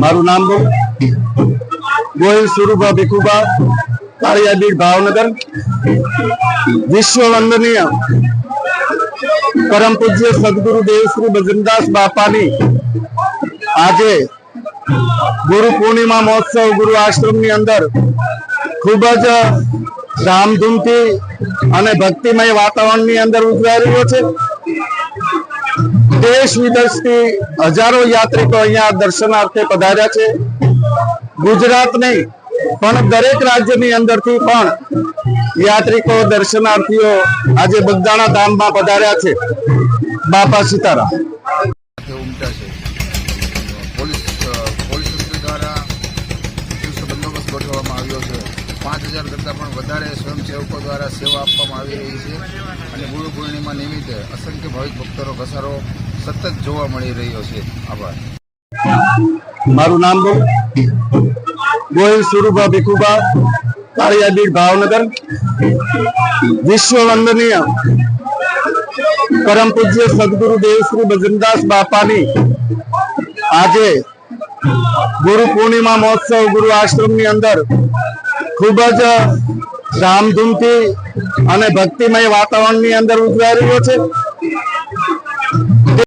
મારું નામ ગોહિલ સુરુભા ભીખુભા કાળિયાબીડ ભાવનગર। વિશ્વ વંદનીય પરમ પૂજ્ય સદગુરુ દેવ શ્રી ભજનદાસ બાપાની આજે ગુરુ પૂર્ણિમા મહોત્સવ ગુરુ આશ્રમની અંદર ખૂબ જ ધામધૂમથી અને ભક્તિમય વાતાવરણની અંદર ઉજવાઈ રહ્યો છે। દેશ વિદેશથી હજારો યાત્રિકો અહીંયા દર્શનાર્થે પધાર્યા છે। ગુજરાત નહીં પણ દરેક રાજ્યની અંદરથી પણ યાત્રિકો દર્શનાર્થીઓ આજે બગદાણા ધામમાં પધાર્યા છે। બાપા સીતારામ। પોલીસ તંત્ર દ્વારા ચુસ્ત બંદોબસ્ત ગોઠવવામાં આવ્યો છે। 5000 કરતાં પણ વધારે સ્વયંસેવકો દ્વારા સેવા આપવામાં આવી રહી છે અને ગુરુ પૂર્ણિમા નિમિત્તે અસંખ્ય ભાવિક ભક્તોનો ઘસારો સતત જોવા મળી રહ્યો છે। આભાર। મારું નામ ગોહિલ સુરુભા ભીખુભા કાળિયાબીડ ભાવનગર। વિશ્વ વંદનીય પરમ પૂજ્ય સદગુરુ દેવ શ્રી ભજનદાસ બાપાની આજે ગુરુ પૂર્ણિમા મહોત્સવ ગુરુ આશ્રમની અંદર ખૂબ જ ધામધૂમથી અને ભક્તિમય વાતાવરણની અંદર ઉજવાઈ રહ્યો છે।